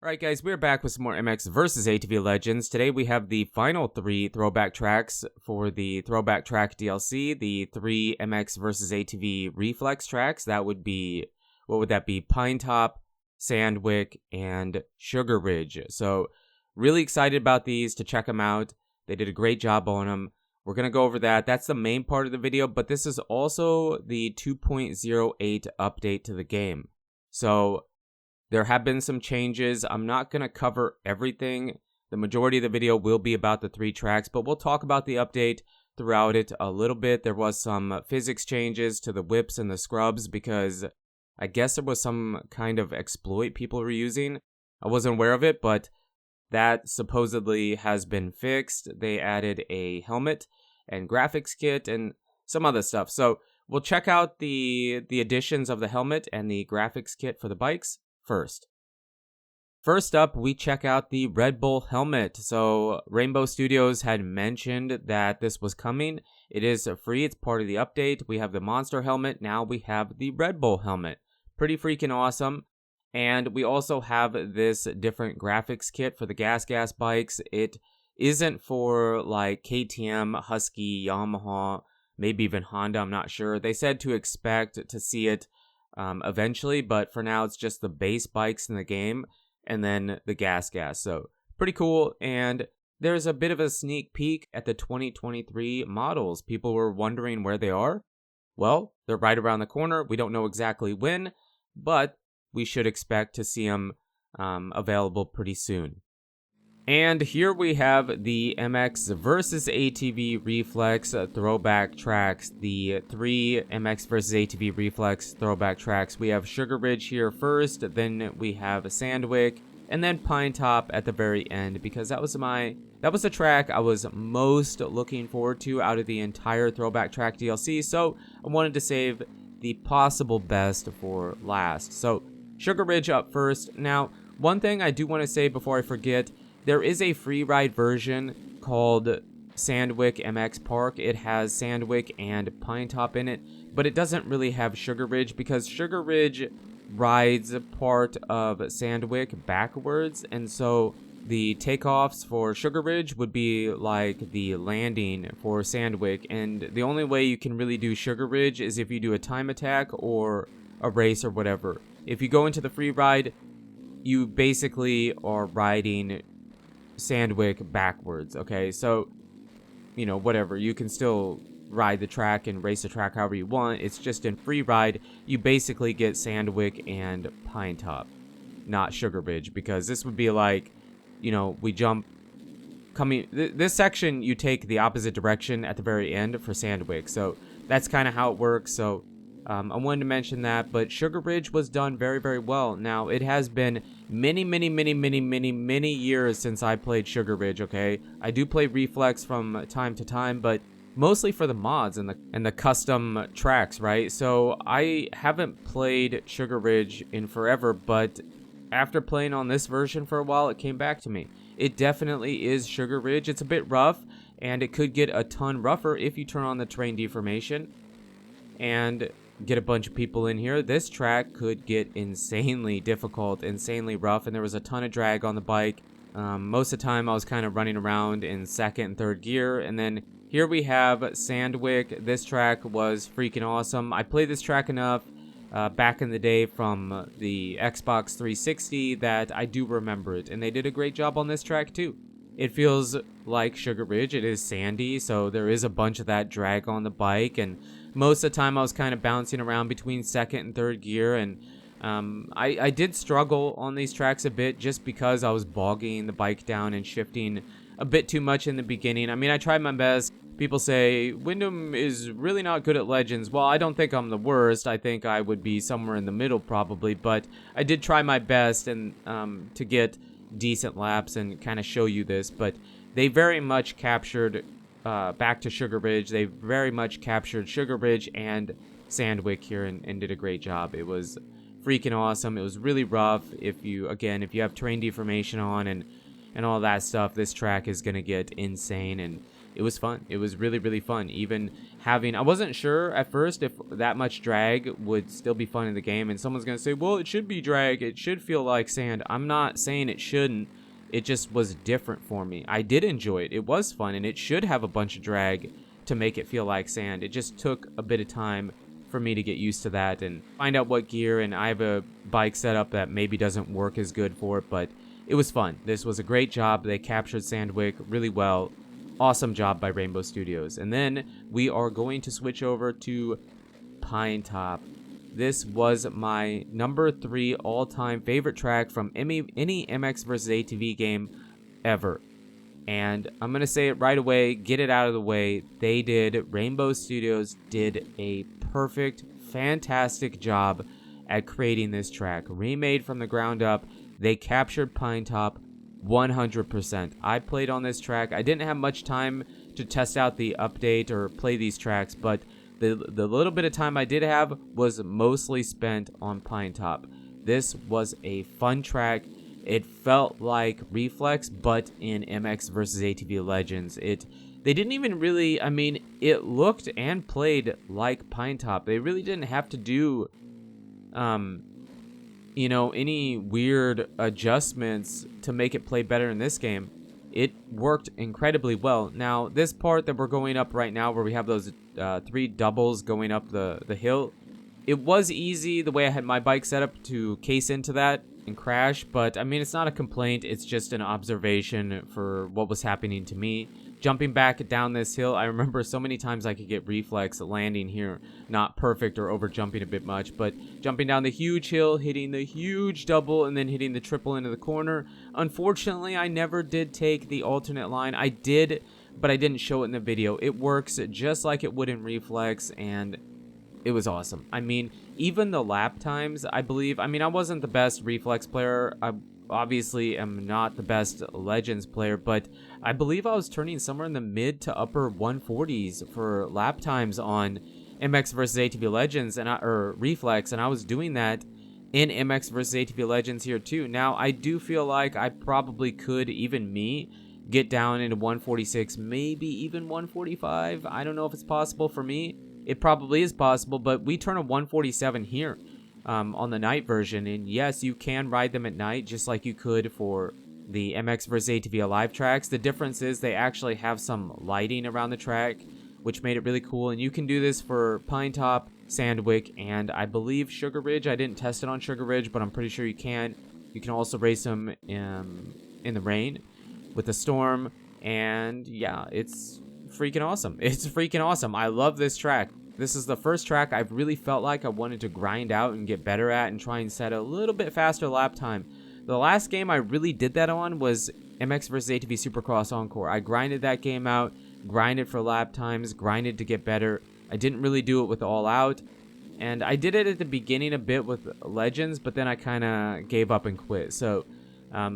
Alright guys, we're back with some more MX versus ATV Legends. Today we have the final 3 throwback tracks for the Throwback Track DLC, the 3 MX versus ATV Reflex tracks. That would be, what would that be? Pinetop, Sandwick, and Sugar Ridge. So, really excited about these to check them out. They did a great job on them. We're going to go over that. That's the main part of the video, but this is also the 2.08 update to the game. So, there have been some changes. I'm not going to cover everything. The majority of the video will be about the 3 tracks, but we'll talk about the update throughout it a little bit. There was some physics changes to the whips and the scrubs because I guess there was some kind of exploit people were using. I wasn't aware of it, but that supposedly has been fixed. They added a helmet and graphics kit and some other stuff. So we'll check out the additions of the helmet and the graphics kit for the bikes First up, we check out the Red Bull helmet. So Rainbow Studios had mentioned that this was coming. It is free. It's part of the update. We have the Monster helmet. Now we have the Red Bull helmet. Pretty freaking awesome. And we also have this different graphics kit for the Gas bikes. It isn't for like KTM, Husky, Yamaha, maybe even Honda. I'm not sure. They said to expect to see it eventually, but for now it's just the base bikes in the game and then the gas. So pretty cool. And there's a bit of a sneak peek at the 2023 models. People were wondering where they are. Well, they're right around the corner. We don't know exactly when, but we should expect to see them available pretty soon. And here we have the MX versus ATV Reflex throwback tracks, the 3 MX versus ATV Reflex throwback tracks. We have Sugar Ridge here first, then we have Sandwick, and then Pinetop at the very end, because that was the track I was most looking forward to out of the entire Throwback Track DLC, so I wanted to save the possible best for last. So, Sugar Ridge up first. Now, one thing I do want to say before I forget, there is a free ride version called Sandwick MX Park. It has Sandwick and Pinetop in it, but it doesn't really have Sugar Ridge because Sugar Ridge rides part of Sandwick backwards, and so the takeoffs for Sugar Ridge would be like the landing for Sandwick, and the only way you can really do Sugar Ridge is if you do a time attack or a race or whatever. If you go into the free ride, you basically are riding Sandwick backwards, okay? So, you know, whatever. You can still ride the track and race the track however you want. It's just in free ride, you basically get Sandwick and Pinetop, not Sugar Ridge, because this would be like, you know, we jump this section, you take the opposite direction at the very end for Sandwick. So that's kind of how it works. So I wanted to mention that, but Sugar Ridge was done very, very well. Now, it has been many years since I played Sugar Ridge, okay? I do play Reflex from time to time, but mostly for the mods and the custom tracks, right? So I haven't played Sugar Ridge in forever, but after playing on this version for a while, it came back to me. It definitely is Sugar Ridge. It's a bit rough, and it could get a ton rougher if you turn on the terrain deformation and get a bunch of people in here. This track could get insanely difficult, insanely rough, and there was a ton of drag on the bike. Most of the time I was kind of running around in second and third gear. And then here we have Sandwick. This track was freaking awesome. I played this track enough back in the day from the Xbox 360 that I do remember it, and they did a great job on this track too. It feels like Sugar Ridge. It is sandy, so there is a bunch of that drag on the bike, and most of the time I was kind of bouncing around between second and third gear, and I did struggle on these tracks a bit just because I was bogging the bike down and shifting a bit too much in the beginning. I mean, I tried my best. People say Wyndham is really not good at Legends. Well, I don't think I'm the worst. I think I would be somewhere in the middle probably, but I did try my best and to get decent laps and kind of show you this, but they very much captured back to Sugar Ridge. They very much captured Sugar Ridge and Sandwick here and did a great job. It was freaking awesome. It was really rough. If you have terrain deformation on and all that stuff, this track is going to get insane. And it was fun. It was really, really fun. Even having, I wasn't sure at first if that much drag would still be fun in the game. And someone's going to say, well, it should be drag. It should feel like sand. I'm not saying it shouldn't. It just was different for me. I did enjoy it. It was fun, and it should have a bunch of drag to make it feel like sand. It just took a bit of time for me to get used to that and find out what gear. And I have a bike setup that maybe doesn't work as good for it, but it was fun. This was a great job. They captured Sandwick really well. Awesome job by Rainbow Studios. And then we are going to switch over to Pine Top. This was my number 3 all-time favorite track from any MX vs. ATV game ever. And I'm going to say it right away, get it out of the way. Rainbow Studios did a perfect, fantastic job at creating this track. Remade from the ground up, they captured Pine Top 100%. I played on this track. I didn't have much time to test out the update or play these tracks, but the little bit of time I did have was mostly spent on Pine Top. This was a fun track. It felt like Reflex, but in MX vs. ATV Legends. They didn't even really, I mean, it looked and played like Pine Top. They really didn't have to do, any weird adjustments to make it play better in this game. It worked incredibly well. Now, this part that we're going up right now, where we have those 3 doubles going up the hill, it was easy the way I had my bike set up to case into that and crash, but I mean, it's not a complaint. It's just an observation for what was happening to me. Jumping back down this hill, I remember so many times I could get Reflex landing here. Not perfect or over jumping a bit much, but jumping down the huge hill, hitting the huge double, and then hitting the triple into the corner. Unfortunately, I never did take the alternate line. I did, but I didn't show it in the video. It works just like it would in Reflex, and it was awesome. I mean, even the lap times, I believe, I wasn't the best Reflex player. I obviously am not the best Legends player, but I believe I was turning somewhere in the mid to upper 140s for lap times on MX vs. ATV Legends or Reflex, and I was doing that in MX vs. ATV Legends here too. Now, I do feel like I probably could, even me, get down into 146, maybe even 145. I don't know if it's possible for me. It probably is possible, but we turn a 147 here on the night version. And yes, you can ride them at night just like you could for the MX vs. ATV Alive tracks. The difference is they actually have some lighting around the track, which made it really cool. And you can do this for Pine Top, Sandwick, and I believe Sugar Ridge. I didn't test it on Sugar Ridge, but I'm pretty sure you can. You can also race them in the rain with the storm. And yeah, it's freaking awesome. It's freaking awesome. I love this track. This is the first track I've really felt like I wanted to grind out and get better at and try and set a little bit faster lap time. The last game I really did that on was MX vs. ATV Supercross Encore. I grinded that game out, grinded for lap times, grinded to get better. I didn't really do it with All Out, and I did it at the beginning a bit with Legends, but then I kind of gave up and quit. So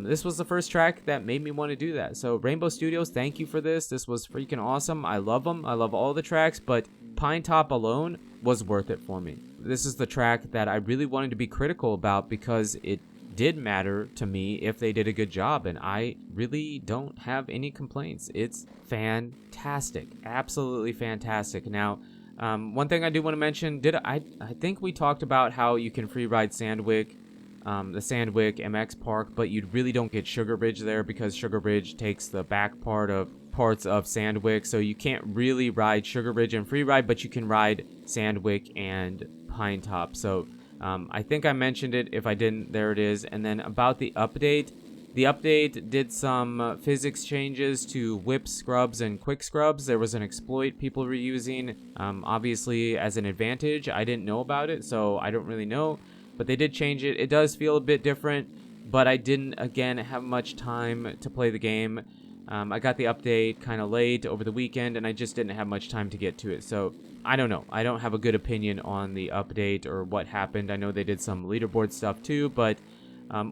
this was the first track that made me want to do that. So Rainbow Studios, thank you for this. This was freaking awesome. I love them. I love all the tracks, but Pine Top alone was worth it for me. This is the track that I really wanted to be critical about because it did matter to me if they did a good job, and I really don't have any complaints. It's fantastic. Absolutely fantastic. Now, one thing I do want to mention, I think we talked about how you can free ride Sandwick, the Sandwick MX Park, but you really don't get Sugar Ridge there because Sugar Ridge takes the back parts of Sandwick, so you can't really ride Sugar Ridge and free ride, but you can ride Sandwick and Pine Top. So I think I mentioned it. If I didn't, there it is. And then about the update did some physics changes to whip scrubs and quick scrubs. There was an exploit people were using, obviously as an advantage. I didn't know about it, so I don't really know, but they did change it. It does feel a bit different, but I didn't, again, have much time to play the game. I got the update kind of late over the weekend, and I just didn't have much time to get to it. So I don't know. I don't have a good opinion on the update or what happened. I know they did some leaderboard stuff too, but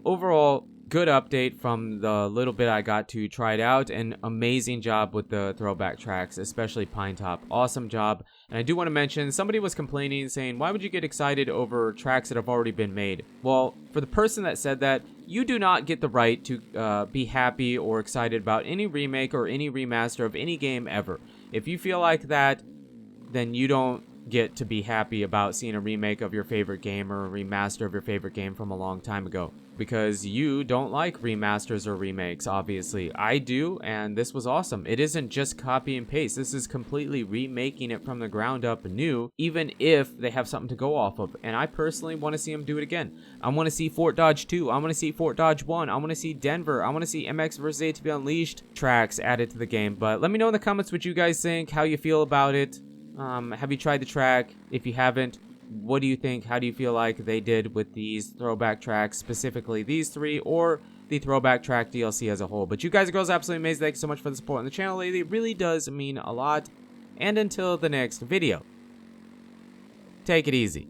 overall, good update from the little bit I got to try it out. And amazing job with the throwback tracks, especially Pine Top. Awesome job. And I do want to mention, somebody was complaining, saying, why would you get excited over tracks that have already been made? Well, for the person that said that, you do not get the right to be happy or excited about any remake or any remaster of any game ever. If you feel like that, then you don't get to be happy about seeing a remake of your favorite game or a remaster of your favorite game from a long time ago, because you don't like remasters or remakes. Obviously I do, and this was awesome. It isn't just copy and paste. This is completely remaking it from the ground up new, even if they have something to go off of. And I personally want to see them do it again. I want to see Fort Dodge 2. I want to see Fort Dodge 1. I want to see Denver. I want to see MX vs ATV Unleashed tracks added to the game. But let me know in the comments what you guys think, how you feel about it. Have you tried the track? If you haven't, what do you think? How do you feel like they did with these throwback tracks, specifically these 3, or the Throwback Track DLC as a whole? But you guys and girls are absolutely amazing. Thank you so much for the support on the channel lately. It really does mean a lot. And until the next video, take it easy.